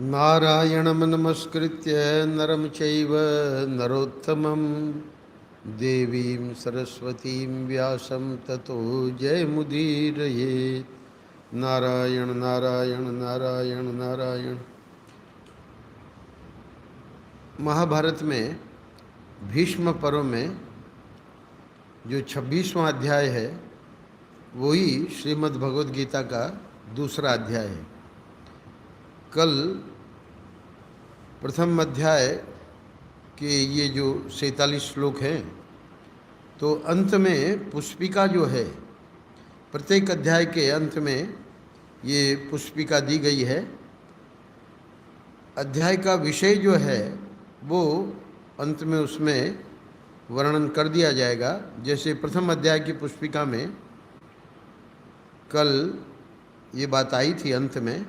नारायणं नमस्कृत्य नरं चैव नरोत्तमं देवीं सरस्वतीं व्यासं ततो जयमुदीरये। नारायण नारायण नारायण नारायण। महाभारत में भीष्म पर्व में जो 26वां अध्याय है वही श्रीमद् भगवद गीता का दूसरा अध्याय है। कल प्रथम अध्याय के ये जो 47 श्लोक हैं, तो अंत में पुष्पिका जो है, प्रत्येक अध्याय के अंत में ये पुष्पिका दी गई है। अध्याय का विषय जो है वो अंत में उसमें वर्णन कर दिया जाएगा। जैसे प्रथम अध्याय की पुष्पिका में कल ये बात आई थी अंत में,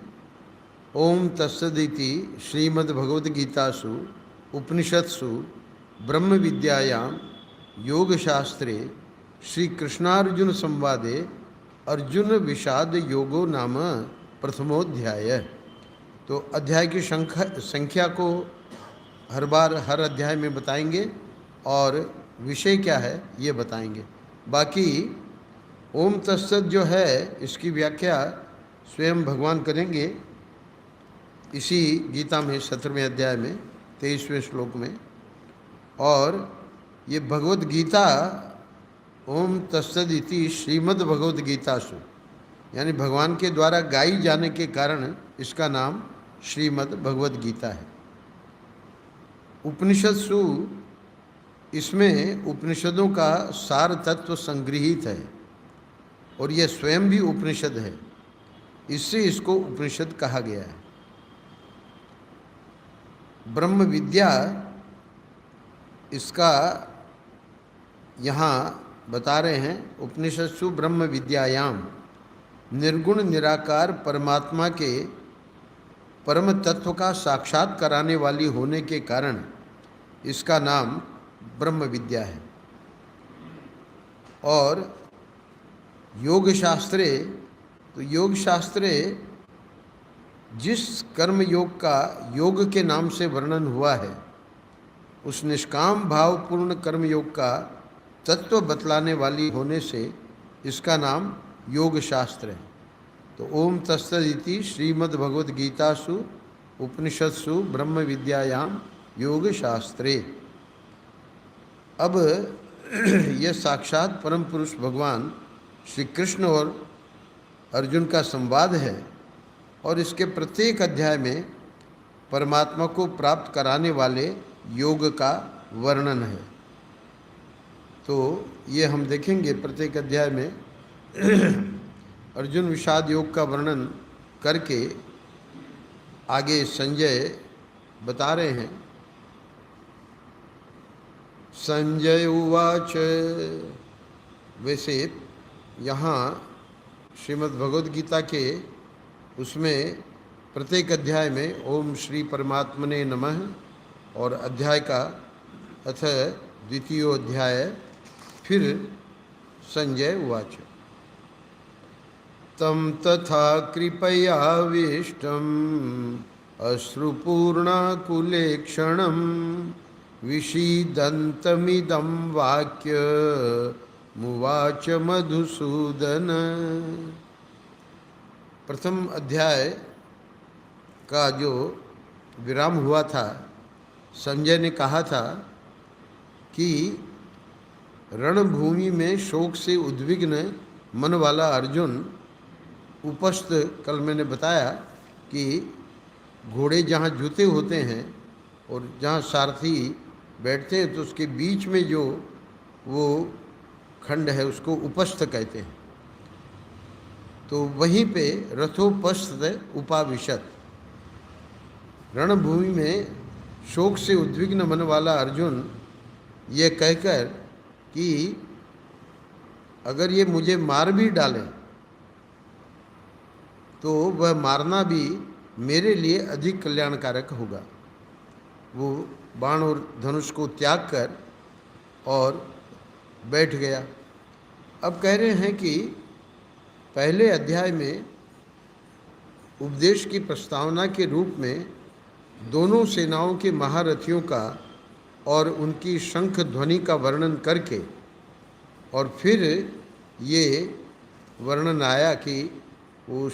ओम तत्सदिति श्रीमद्भगवद्गीतासु उपनिषत्सु ब्रह्म विद्यायां योगशास्त्रे श्री कृष्णार्जुन संवादे अर्जुन विषाद योगो नाम प्रथमोध्याय। तो अध्याय की संख्या को हर बार हर अध्याय में बताएंगे और विषय क्या है ये बताएंगे। बाकी ओम तत्सद जो है इसकी व्याख्या स्वयं भगवान करेंगे इसी गीता में 17वें अध्याय में 23वें श्लोक में। और ये भगवद गीता ओम तत्सदिति श्रीमद् भगवद गीतासु, यानी भगवान के द्वारा गाई जाने के कारण इसका नाम श्रीमद् भगवद गीता है। उपनिषत्सु, इसमें उपनिषदों का सार तत्व संग्रहित है और यह स्वयं भी उपनिषद है, इससे इसको उपनिषद कहा गया है। ब्रह्म विद्या इसका यहाँ बता रहे हैं, उपनिषत्सु ब्रह्म विद्यायाम, निर्गुण निराकार परमात्मा के परम तत्व का साक्षात कराने वाली होने के कारण इसका नाम ब्रह्म विद्या है। और योग शास्त्रे, तो योग शास्त्रे जिस कर्म योग का योग के नाम से वर्णन हुआ है, उस निष्काम भावपूर्ण कर्म योग का तत्व बतलाने वाली होने से इसका नाम योग शास्त्र है। तो ओम तत्सदिति श्रीमद् भगवद गीतासु उपनिषत्सु ब्रह्म विद्यायाम योग शास्त्रे। अब यह साक्षात परम पुरुष भगवान श्री कृष्ण और अर्जुन का संवाद है और इसके प्रत्येक अध्याय में परमात्मा को प्राप्त कराने वाले योग का वर्णन है। तो ये हम देखेंगे प्रत्येक अध्याय में अर्जुन विषाद योग का वर्णन करके आगे संजय बता रहे हैं। संजय उवाच, वैसे यहाँ श्रीमद् भगवद गीता के उसमें प्रत्येक अध्याय में ओम श्री परमात्मने नमः और अध्याय का अथ द्वितीय अध्याय फिर संजय उवाच, तम तथा कृपयाविष्टम अश्रुपूर्णाकुलेक्षणं विषीदन्तमिदं वाक्य मुवाच मधुसूदन। प्रथम अध्याय का जो विराम हुआ था, संजय ने कहा था कि रणभूमि में शोक से उद्विग्न मन वाला अर्जुन उपस्थ, कल मैंने बताया कि घोड़े जहाँ जुते होते हैं और जहाँ सारथी बैठते हैं तो उसके बीच में जो वो खंड है उसको उपस्थ कहते हैं। तो वहीं पे रथोपस्थ उपाविशत, रणभूमि में शोक से उद्विग्न मन वाला अर्जुन ये कहकर कि अगर ये मुझे मार भी डालें तो वह मारना भी मेरे लिए अधिक कल्याणकारक होगा, वो बाण और धनुष को त्याग कर और बैठ गया। अब कह रहे हैं कि पहले अध्याय में उपदेश की प्रस्तावना के रूप में दोनों सेनाओं के महारथियों का और उनकी शंख ध्वनि का वर्णन करके, और फिर ये वर्णन आया कि वो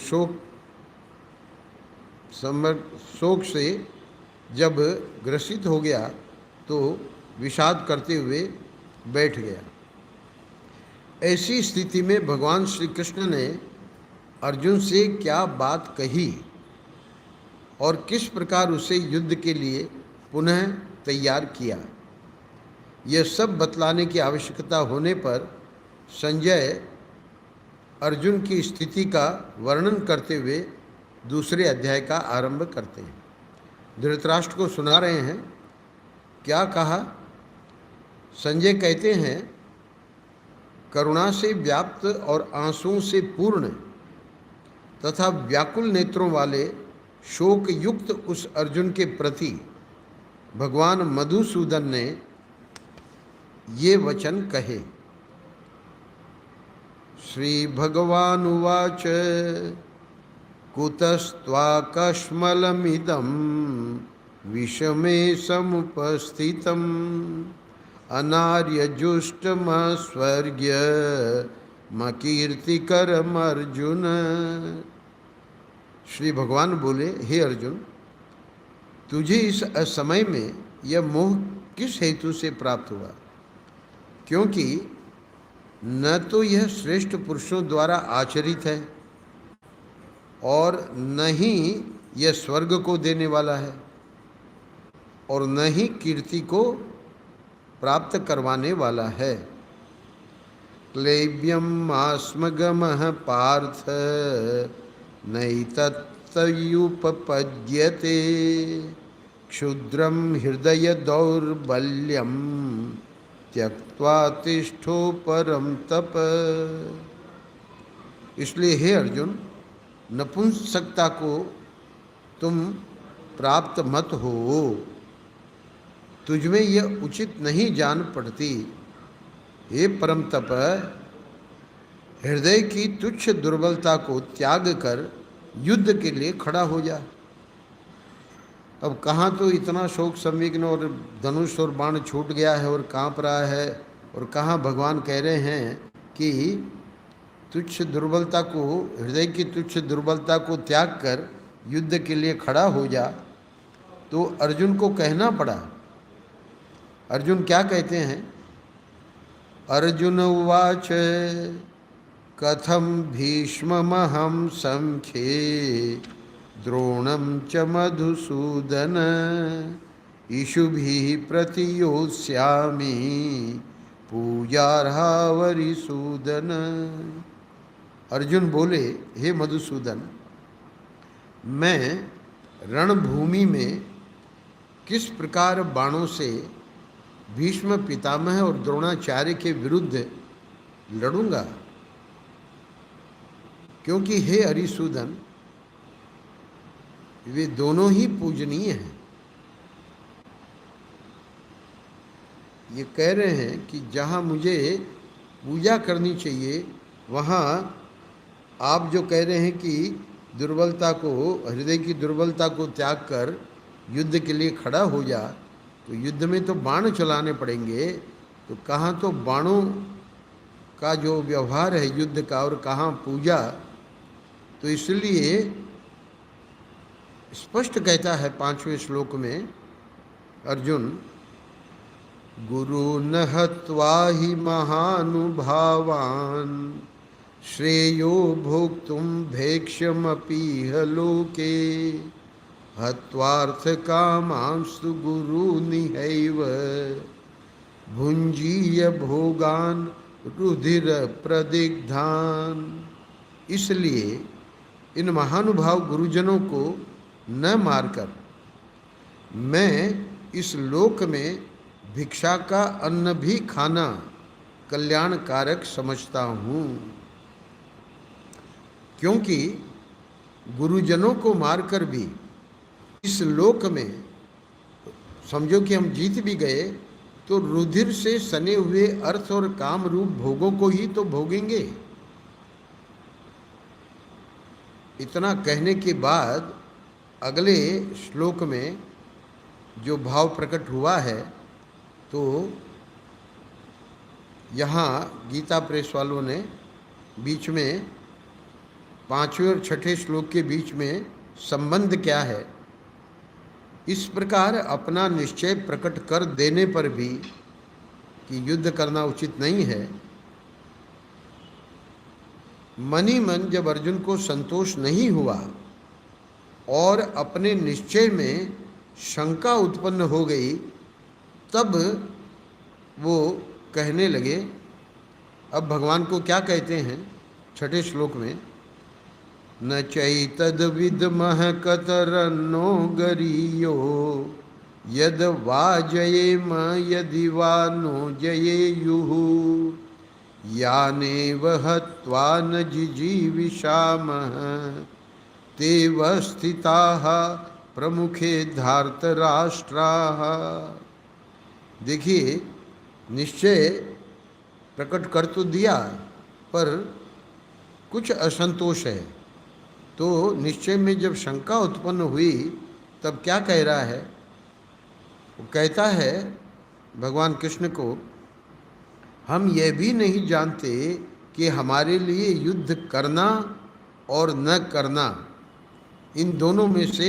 शोक से जब ग्रसित हो गया तो विषाद करते हुए बैठ गया। ऐसी स्थिति में भगवान श्री कृष्ण ने अर्जुन से क्या बात कही और किस प्रकार उसे युद्ध के लिए पुनः तैयार किया, यह सब बतलाने की आवश्यकता होने पर संजय अर्जुन की स्थिति का वर्णन करते हुए दूसरे अध्याय का आरंभ करते हैं। धृतराष्ट्र को सुना रहे हैं। क्या कहा? संजय कहते हैं, करुणा से व्याप्त और आंसुओं से पूर्ण तथा व्याकुल नेत्रों वाले शोक युक्त उस अर्जुन के प्रति भगवान मधुसूदन ने ये वचन कहे। श्री भगवानुवाच कुतस्त्वाकश्मलमिदं विषमे समुपस्थितम् अनार्यजुष्टमस्वर्ग्य मकीर्तिकरमर्जुन। श्री भगवान बोले, हे अर्जुन, तुझे इस असमय में यह मोह किस हेतु से प्राप्त हुआ? क्योंकि न तो यह श्रेष्ठ पुरुषों द्वारा आचरित है और न ही यह स्वर्ग को देने वाला है और न ही कीर्ति को प्राप्त करवाने वाला है। क्लैब्यम आस्मगमः पार्थ नैतत्तयुपपद्यते क्षुद्रम हृदय दौर्बल्यम त्यक्त्वा तिष्ठो परम तप। इसलिए हे अर्जुन, नपुंसकता को तुम प्राप्त मत हो। तुझमें यह उचित नहीं जान पड़ती। हे परम तप, हृदय की तुच्छ दुर्बलता को त्याग कर युद्ध के लिए खड़ा हो जा। अब कहाँ तो इतना शोक संविग्न और धनुष और बाण छूट गया है और कांप रहा है, और कहाँ भगवान कह रहे हैं कि तुच्छ दुर्बलता को, हृदय की तुच्छ दुर्बलता को त्याग कर युद्ध के लिए खड़ा हो जा। तो अर्जुन को कहना पड़ा। अर्जुन क्या कहते हैं? अर्जुन उवाच कथम भीष्ममहं संख्ये द्रोणं च मधुसूदन इषुभिः प्रतियोत्स्यामि पूजार्हा वरिसूदन। अर्जुन बोले, हे मधुसूदन, मैं रणभूमि में किस प्रकार बाणों से भीष्म पितामह और द्रोणाचार्य के विरुद्ध लड़ूंगा? क्योंकि हे हरिसूदन, वे दोनों ही पूजनीय हैं। ये कह रहे हैं कि जहाँ मुझे पूजा करनी चाहिए, वहाँ आप जो कह रहे हैं कि दुर्बलता को, हृदय की दुर्बलता को त्याग कर युद्ध के लिए खड़ा हो जा, तो युद्ध में तो बाण चलाने पड़ेंगे। तो कहाँ तो बाणों का जो व्यवहार है युद्ध का, और कहाँ पूजा। तो इसलिए स्पष्ट कहता है 5वें श्लोक में अर्जुन, गुरु न हत्वा हि महानुभावान् श्रेयो भोक्तुं भैक्ष्यमपीह लोके हत्वार्थ कामांस्तु गुरुनिहैव भुंजीय भोगान रुधिर प्रदिग्धान। इसलिए इन महानुभाव गुरुजनों को न मारकर मैं इस लोक में भिक्षा का अन्न भी खाना कल्याणकारक समझता हूँ। क्योंकि गुरुजनों को मारकर भी इस लोक में समझो कि हम जीत भी गए तो रुधिर से सने हुए अर्थ और काम रूप भोगों को ही तो भोगेंगे। इतना कहने के बाद अगले श्लोक में जो भाव प्रकट हुआ है, तो यहाँ गीता प्रेस वालों ने बीच में 5वें और 6ठे श्लोक के बीच में संबंध क्या है, इस प्रकार अपना निश्चय प्रकट कर देने पर भी कि युद्ध करना उचित नहीं है, मन ही मन जब अर्जुन को संतोष नहीं हुआ और अपने निश्चय में शंका उत्पन्न हो गई, तब वो कहने लगे। अब भगवान को क्या कहते हैं 6ठे श्लोक में, न चैतद विद्मः कतरन्नो गरीयो यद वा जयेम यदि वा नो जयेयुः यानेव हत्वा न जिजीविषामः तेव स्थिताः प्रमुखे धार्तराष्ट्राः। देखिए, निश्चय प्रकट कर तो दिया, पर कुछ असंतोष है। तो निश्चय में जब शंका उत्पन्न हुई, तब क्या कह रहा है? वो कहता है भगवान कृष्ण को, हम ये भी नहीं जानते कि हमारे लिए युद्ध करना और न करना, इन दोनों में से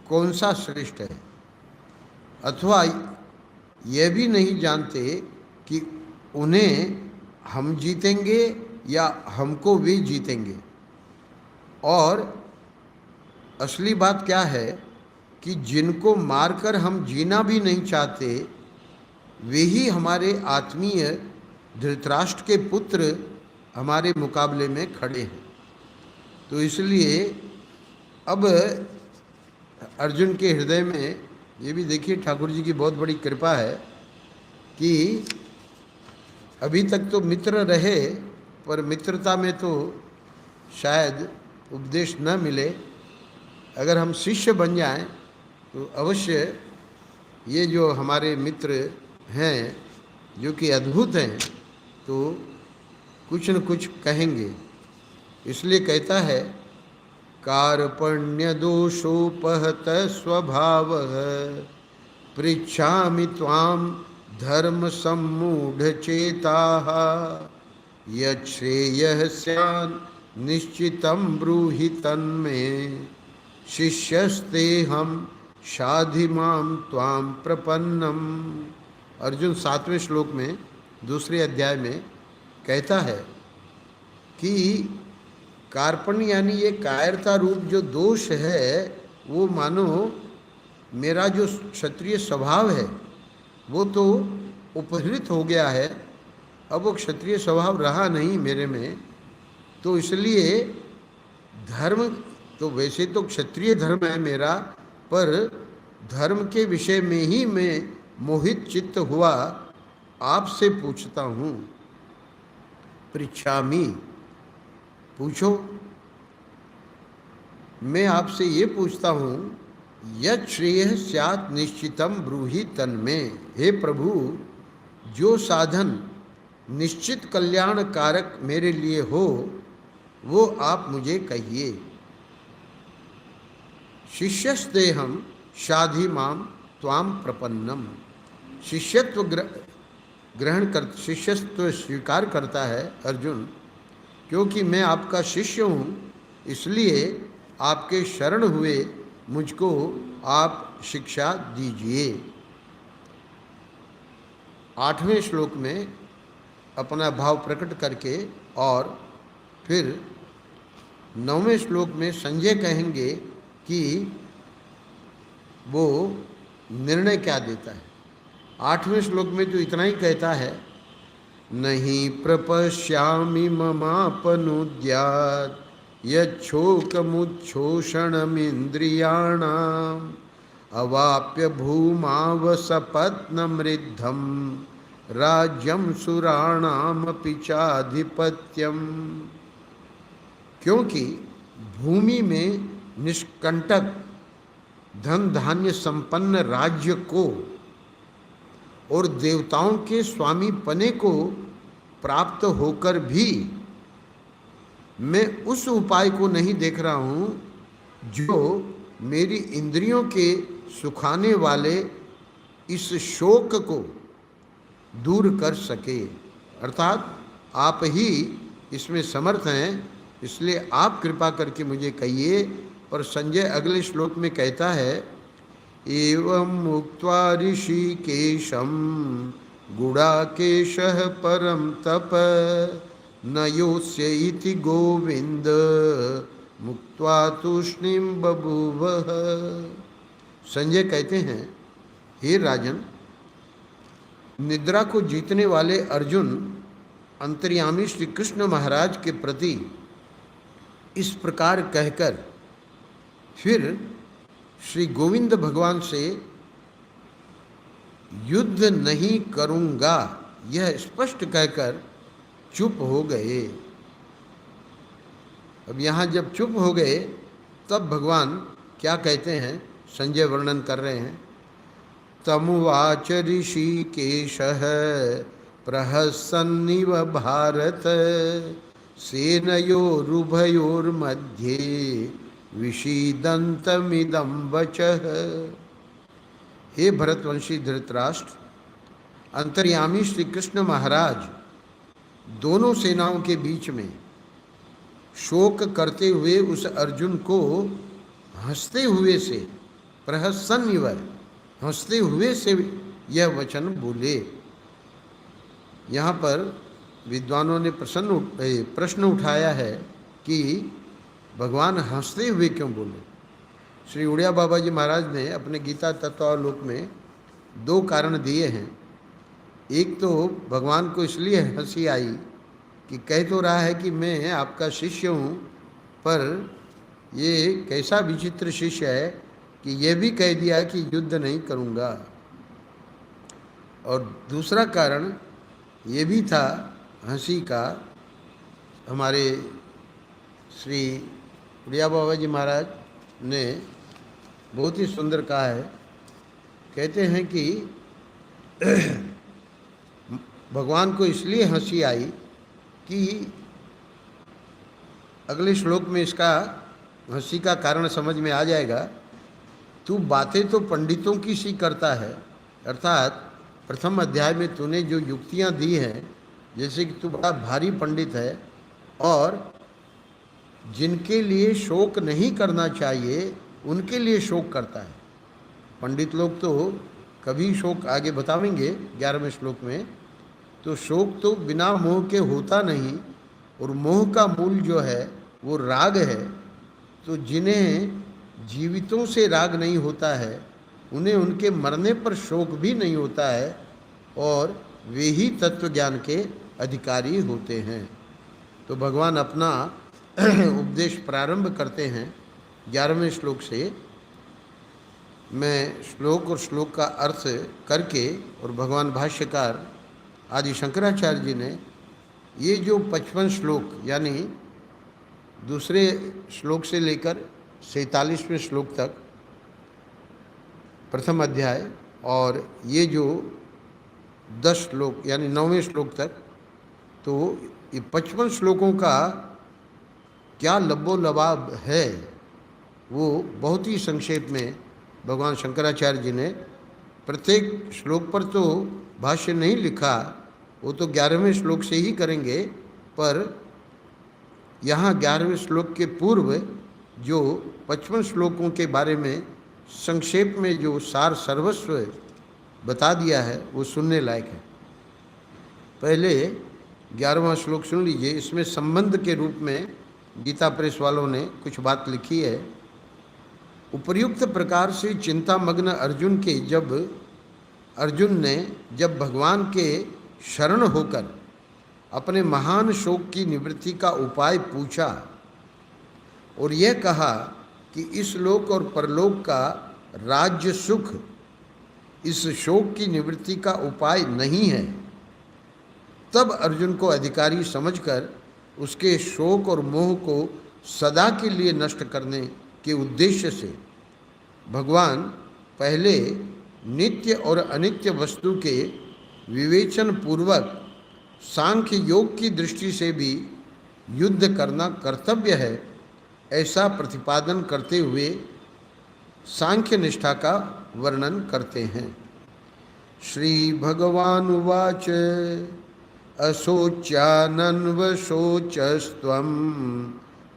कौन सा श्रेष्ठ है। अथवा यह भी नहीं जानते कि उन्हें हम जीतेंगे या हमको वे जीतेंगे। और असली बात क्या है कि जिनको मारकर हम जीना भी नहीं चाहते, वे ही हमारे आत्मीय धृतराष्ट्र के पुत्र हमारे मुकाबले में खड़े हैं। तो इसलिए अब अर्जुन के हृदय में ये भी देखिए, ठाकुर जी की बहुत बड़ी कृपा है कि अभी तक तो मित्र रहे, पर मित्रता में तो शायद उपदेश न मिले। अगर हम शिष्य बन जाएं तो अवश्य ये जो हमारे मित्र हैं, जो कि अद्भुत हैं, तो कुछ न कुछ कहेंगे। इसलिए कहता है, कार्पण्य दोषोपहत स्वभावः पृच्छामि त्वां धर्म सम्मूढ़ चेताः यच्छ्रेयः स्यान् निश्चितं ब्रूहि तन्मे शिष्यस्तेहं शाधि मां त्वां प्रपन्नम। अर्जुन 7वें श्लोक में दूसरे अध्याय में कहता है कि कार्पण्य यानी ये कायरता रूप जो दोष है, वो मानो मेरा जो क्षत्रिय स्वभाव है वो तो उपहृत हो गया है, अब वो क्षत्रिय स्वभाव रहा नहीं मेरे में। तो इसलिए धर्म तो वैसे तो क्षत्रिय धर्म है मेरा, पर धर्म के विषय में ही मैं मोहित चित्त हुआ आपसे पूछता हूँ। पृच्छामि, पूछो, मैं आपसे ये पूछता हूँ, यत् श्रेयः स्यात् निश्चितम ब्रूहि तन्मे। हे प्रभु, जो साधन निश्चित कल्याण कारक मेरे लिए हो वो आप मुझे कहिए। शिष्यस्तेहं शाधि मां त्वां प्रपन्नम। शिष्यत्व ग्रहण कर, शिष्यत्व स्वीकार करता है अर्जुन, क्योंकि मैं आपका शिष्य हूँ, इसलिए आपके शरण हुए मुझको आप शिक्षा दीजिए। 8वें श्लोक में अपना भाव प्रकट करके और फिर 9वें श्लोक में संजय कहेंगे कि वो निर्णय क्या देता है। 8वें श्लोक में तो इतना ही कहता है, नहीं प्रपश्यामि ममापनुद्यात् यच्छोकमुच्छोषणमिन्द्रियाणाम् अवाप्य भूमावसपत्नमृद्धं राज्यं सुराणामपि चाधिपत्यम। क्योंकि भूमि में निष्कंटक धन धान्य संपन्न राज्य को और देवताओं के स्वामी पने को प्राप्त होकर भी मैं उस उपाय को नहीं देख रहा हूँ जो मेरी इंद्रियों के सुखाने वाले इस शोक को दूर कर सके। अर्थात आप ही इसमें समर्थ हैं, इसलिए आप कृपा करके मुझे कहिए। पर संजय अगले श्लोक में कहता है, एवं मुक्त्वा ऋषिकेशं गुडाकेशः परम तप न योत्स्य इति गोविंद मुक्त्वा तूष्णीम बभूवः। संजय कहते हैं, हे राजन, निद्रा को जीतने वाले अर्जुन अंतर्यामी श्री कृष्ण महाराज के प्रति इस प्रकार कहकर फिर श्री गोविंद भगवान से युद्ध नहीं करूंगा यह स्पष्ट कहकर चुप हो गए। अब यहाँ जब चुप हो गए तब भगवान क्या कहते हैं, संजय वर्णन कर रहे हैं। तमुवाच ऋषिकेशः प्रहसन्निव भारत सेनयोरुभयोर्मध्ये विषीदन्तमिदं वचः। हे भरतवंशी धृतराष्ट्र, अंतर्यामी श्री कृष्ण महाराज दोनों सेनाओं के बीच में शोक करते हुए उस अर्जुन को हंसते हुए से, प्रहसन्निव, हंसते हुए से यह वचन बोले। यहाँ पर विद्वानों ने प्रश्न उठाया है कि भगवान हंसते हुए क्यों बोले। श्री उड़िया बाबा जी महाराज ने अपने गीता तत्वालोक में दो कारण दिए हैं। एक तो भगवान को इसलिए हंसी आई कि कह तो रहा है कि मैं आपका शिष्य हूँ, पर ये कैसा विचित्र शिष्य है कि ये भी कह दिया कि युद्ध नहीं करूँगा। और दूसरा कारण ये भी था हंसी का, हमारे श्री उड़िया बाबा जी महाराज ने बहुत ही सुंदर कहा है। कहते हैं कि भगवान को इसलिए हंसी आई कि अगले श्लोक में इसका हंसी का कारण समझ में आ जाएगा। तू बातें तो पंडितों की सी करता है, अर्थात प्रथम अध्याय में तूने जो युक्तियां दी हैं, जैसे कि तू बड़ा भारी पंडित है और जिनके लिए शोक नहीं करना चाहिए उनके लिए शोक करता है। पंडित लोग तो कभी शोक, आगे बतावेंगे 11वें श्लोक में, तो शोक तो बिना मोह के होता नहीं, और मोह का मूल जो है वो राग है। तो जिन्हें जीवितों से राग नहीं होता है उन्हें उनके मरने पर शोक भी नहीं होता है, और वे ही तत्व ज्ञान के अधिकारी होते हैं। तो भगवान अपना उपदेश प्रारंभ करते हैं 11वें श्लोक से। मैं श्लोक और श्लोक का अर्थ करके, और भगवान भाष्यकार आदि शंकराचार्य जी ने ये जो 55 श्लोक यानी दूसरे श्लोक से लेकर 47वें श्लोक तक प्रथम अध्याय, और ये जो 10 श्लोक यानी 9वें श्लोक तक, तो ये 55 श्लोकों का क्या लबोलबाब है वो बहुत ही संक्षेप में भगवान शंकराचार्य जी ने, प्रत्येक श्लोक पर तो भाष्य नहीं लिखा, वो तो 11वें श्लोक से ही करेंगे, पर यहाँ 11वें श्लोक के पूर्व जो 55 श्लोकों के बारे में संक्षेप में जो सार सर्वस्व बता दिया है वो सुनने लायक है। पहले 11वां श्लोक सुन लीजिए। इसमें संबंध के रूप में गीता प्रेस वालों ने कुछ बात लिखी है। उपर्युक्त प्रकार से चिंतामग्न अर्जुन ने जब भगवान के शरण होकर अपने महान शोक की निवृत्ति का उपाय पूछा और यह कहा कि इस लोक और परलोक का राज्य सुख इस शोक की निवृत्ति का उपाय नहीं है, तब अर्जुन को अधिकारी समझकर उसके शोक और मोह को सदा के लिए नष्ट करने के उद्देश्य से भगवान पहले नित्य और अनित्य वस्तु के विवेचन पूर्वक सांख्य योग की दृष्टि से भी युद्ध करना कर्तव्य है, ऐसा प्रतिपादन करते हुए सांख्य निष्ठा का वर्णन करते हैं। श्रीभगवानुवाच अशोच्यानन्वशोचस्त्वं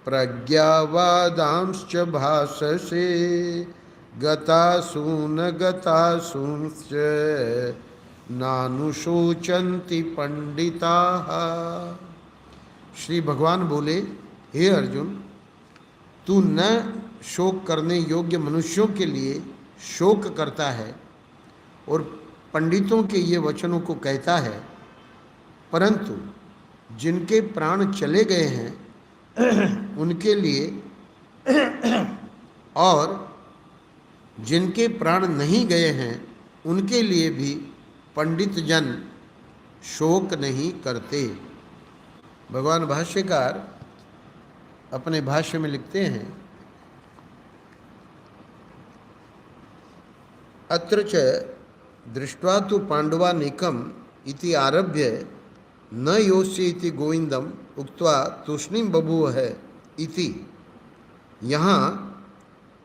प्रज्ञावादांश्च भाषसे गतासून गतासूंश्च नानुशोचन्ति पंडिताः। श्री भगवान बोले, हे अर्जुन, तू न शोक करने योग्य मनुष्यों के लिए शोक करता है और पंडितों के ये वचनों को कहता है, परंतु जिनके प्राण चले गए हैं उनके लिए और जिनके प्राण नहीं गए हैं उनके लिए भी पंडित जन शोक नहीं करते। भगवान भाष्यकार अपने भाष्य में लिखते हैं, अत्र च दृष्ट्वा तु पांडवानीकम इति आरभ्य न योष्य इति गोविंदम उक्त्वा तूष्णीम बभूव है इति। यहाँ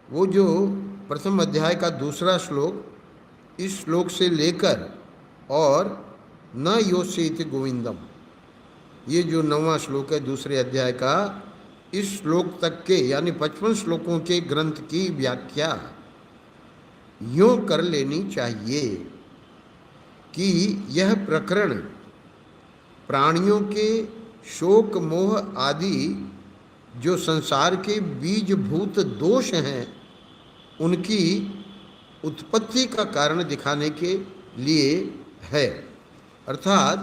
वो जो प्रथम अध्याय का दूसरा श्लोक, इस श्लोक से लेकर और न योष्य इति गोविंदम, ये जो 9वां श्लोक है दूसरे अध्याय का, इस श्लोक तक के यानी 55 श्लोकों के ग्रंथ की व्याख्या यूँ कर लेनी चाहिए कि यह प्रकरण प्राणियों के शोक मोह आदि जो संसार के बीजभूत दोष हैं उनकी उत्पत्ति का कारण दिखाने के लिए है। अर्थात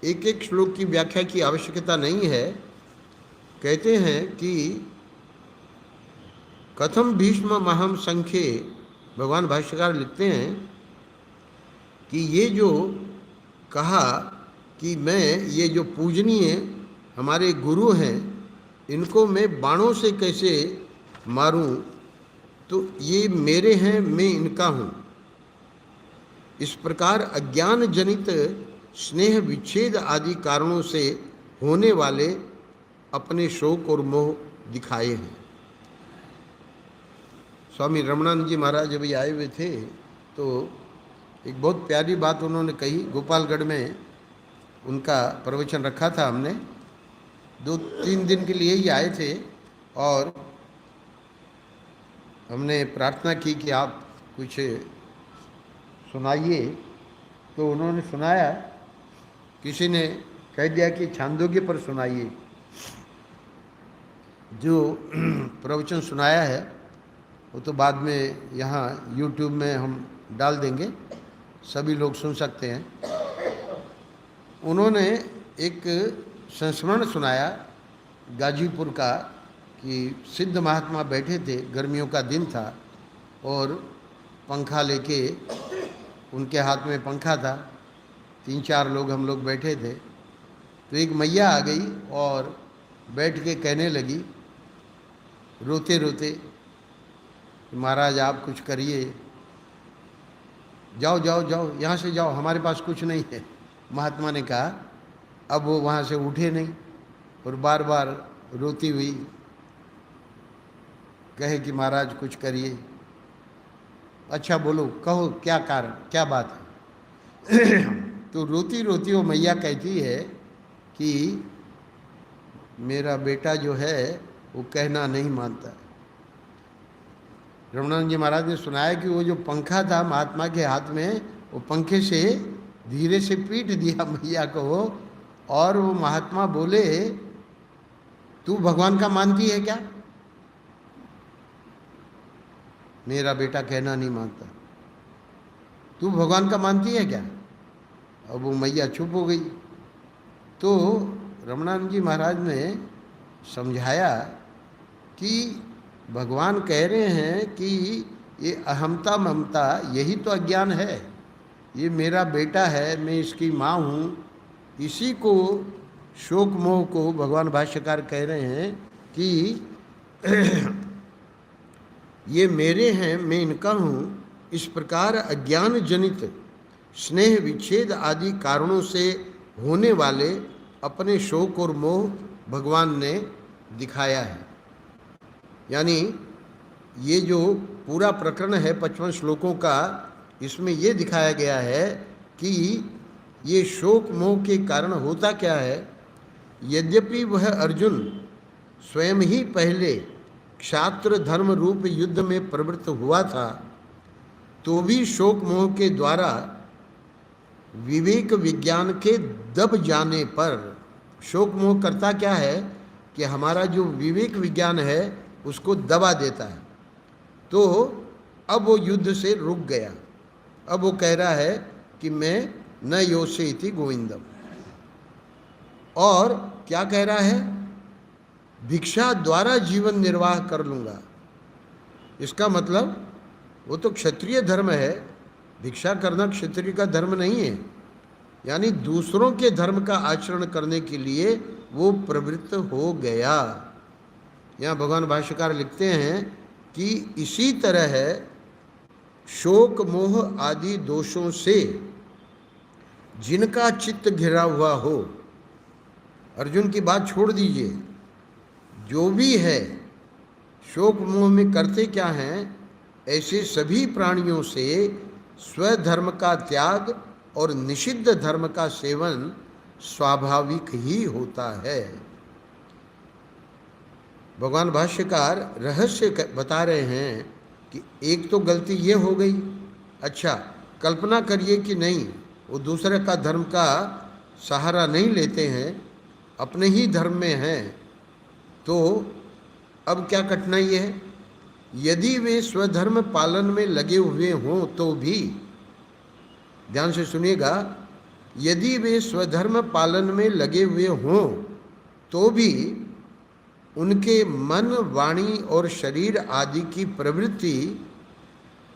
एक एक श्लोक की व्याख्या की आवश्यकता नहीं है। कहते हैं कि कथम भीष्म महम संख्ये, भगवान भाष्यकार लिखते हैं कि ये जो कहा कि मैं ये जो पूजनीय हमारे गुरु हैं इनको मैं बाणों से कैसे मारूं, तो ये मेरे हैं, मैं इनका हूँ। इस प्रकार अज्ञान जनित स्नेह विच्छेद आदि कारणों से होने वाले अपने शोक और मोह दिखाए हैं। स्वामी रमणानंद जी महाराज अभी आए हुए थे तो एक बहुत प्यारी बात उन्होंने कही। गोपालगढ़ में उनका प्रवचन रखा था हमने, 2-3 दिन के लिए ही आए थे और हमने प्रार्थना की कि आप कुछ सुनाइए। तो उन्होंने सुनाया, किसी ने कह दिया कि छांदोग्य पर सुनाइए। जो प्रवचन सुनाया है वो तो बाद में यहाँ YouTube में हम डाल देंगे, सभी लोग सुन सकते हैं। उन्होंने एक संस्मरण सुनाया गाजीपुर का कि सिद्ध महात्मा बैठे थे, गर्मियों का दिन था और पंखा लेके, उनके हाथ में पंखा था, 3-4 लोग हम लोग बैठे थे। तो एक मैया आ गई और बैठ के कहने लगी रोते रोते, महाराज आप कुछ करिए, जाओ जाओ जाओ यहाँ से जाओ, हमारे पास कुछ नहीं है। महात्मा ने कहा। अब वो वहाँ से उठे नहीं और बार बार रोती हुई कहे कि महाराज कुछ करिए। अच्छा बोलो, कहो क्या कारण, क्या बात है। तो रोती रोती वो मैया कहती है कि मेरा बेटा जो है वो कहना नहीं मानता। रमणानंद जी महाराज ने सुनाया कि वो जो पंखा था महात्मा के हाथ में, वो पंखे से धीरे से पीट दिया मैया को और वो महात्मा बोले, तू भगवान का मानती है क्या? मेरा बेटा कहना नहीं मानता, तू भगवान का मानती है क्या? अब वो मैया चुप हो गई। तो रमणानंद जी महाराज ने समझाया कि भगवान कह रहे हैं कि ये अहमता ममता यही तो अज्ञान है। ये मेरा बेटा है, मैं इसकी माँ हूँ, इसी को शोक मोह को भगवान भाष्यकार कह रहे हैं कि ये मेरे हैं, मैं इनका हूँ। इस प्रकार अज्ञान जनित स्नेह विच्छेद आदि कारणों से होने वाले अपने शोक और मोह भगवान ने दिखाया है। यानी ये जो पूरा प्रकरण है 55 श्लोकों का, इसमें ये दिखाया गया है कि ये शोक मोह के कारण होता क्या है। यद्यपि वह अर्जुन स्वयं ही पहले क्षात्र धर्म रूप युद्ध में प्रवृत्त हुआ था, तो भी शोक मोह के द्वारा विवेक विज्ञान के दब जाने पर, शोक मोह करता क्या है कि हमारा जो विवेक विज्ञान है उसको दबा देता है। तो अब वो युद्ध से रुक गया। अब वो कह रहा है कि मैं न योषे इति गोविंदम। और क्या कह रहा है, भिक्षा द्वारा जीवन निर्वाह कर लूँगा। इसका मतलब वो तो क्षत्रिय धर्म है, भिक्षा करना क्षत्रिय का धर्म नहीं है। यानी दूसरों के धर्म का आचरण करने के लिए वो प्रवृत्त हो गया। यहाँ भगवान भाष्यकार लिखते हैं कि इसी तरह है शोक मोह आदि दोषों से जिनका चित्त घिरा हुआ हो, अर्जुन की बात छोड़ दीजिए, जो भी है शोक मोह में करते क्या हैं, ऐसे सभी प्राणियों से स्वधर्म का त्याग और निषिद्ध धर्म का सेवन स्वाभाविक ही होता है। भगवान भाष्यकार रहस्य बता रहे हैं कि एक तो गलती ये हो गई। अच्छा, कल्पना करिए कि नहीं, वो दूसरे का धर्म का सहारा नहीं लेते हैं, अपने ही धर्म में हैं, तो अब क्या कठिनाई है। यदि वे स्वधर्म पालन में लगे हुए हों तो भी, ध्यान से सुनिएगा, यदि वे स्वधर्म पालन में लगे हुए हों तो भी उनके मन, वाणी और शरीर आदि की प्रवृत्ति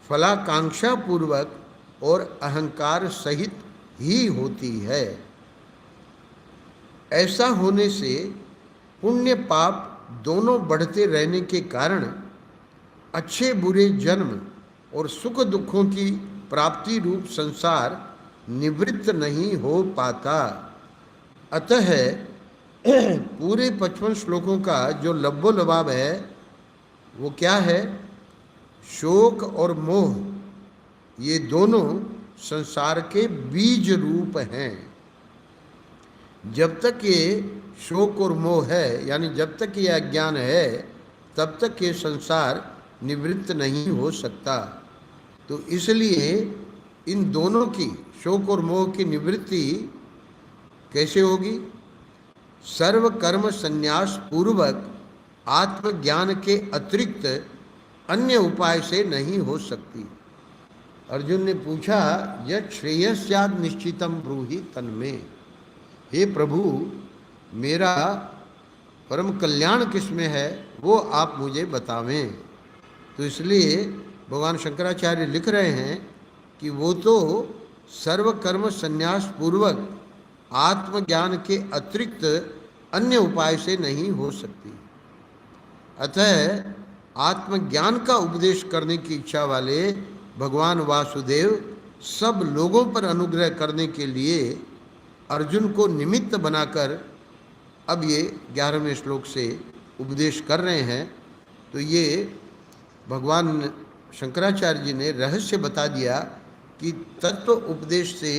फलाकांक्षा पूर्वक और अहंकार सहित ही होती है। ऐसा होने से पुण्य पाप दोनों बढ़ते रहने के कारण अच्छे बुरे जन्म और सुख दुखों की प्राप्ति रूप संसार निवृत्त नहीं हो पाता। अतः पूरे 55 श्लोकों का जो लब्बो लबाब है वो क्या है, शोक और मोह ये दोनों संसार के बीज रूप हैं। जब तक ये शोक और मोह है, यानी जब तक ये अज्ञान है, तब तक ये संसार निवृत्त नहीं हो सकता। तो इसलिए इन दोनों की, शोक और मोह की निवृत्ति कैसे होगी, सर्व कर्म संन्यास पूर्वक आत्मज्ञान के अतिरिक्त अन्य उपाय से नहीं हो सकती। अर्जुन ने पूछा, यह श्रेयस्याद निश्चितम ब्रूहि तन्मे, हे प्रभु मेरा परम कल्याण किसमें है वो आप मुझे बतावें। तो इसलिए भगवान शंकराचार्य लिख रहे हैं कि वो तो सर्व कर्म संन्यास पूर्वक आत्मज्ञान के अतिरिक्त अन्य उपाय से नहीं हो सकती। अतः आत्मज्ञान का उपदेश करने की इच्छा वाले भगवान वासुदेव सब लोगों पर अनुग्रह करने के लिए अर्जुन को निमित्त बनाकर अब ये 11वें श्लोक से उपदेश कर रहे हैं। तो ये भगवान शंकराचार्य जी ने रहस्य बता दिया कि तत्व उपदेश से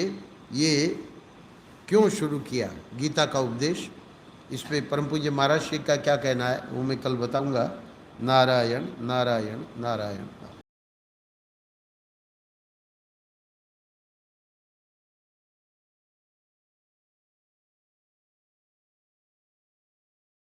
ये क्यों शुरू किया गीता का उपदेश। इस पे परम पूज्य महाराज श्री का क्या कहना है वो मैं कल बताऊंगा। नारायण नारायण नारायण।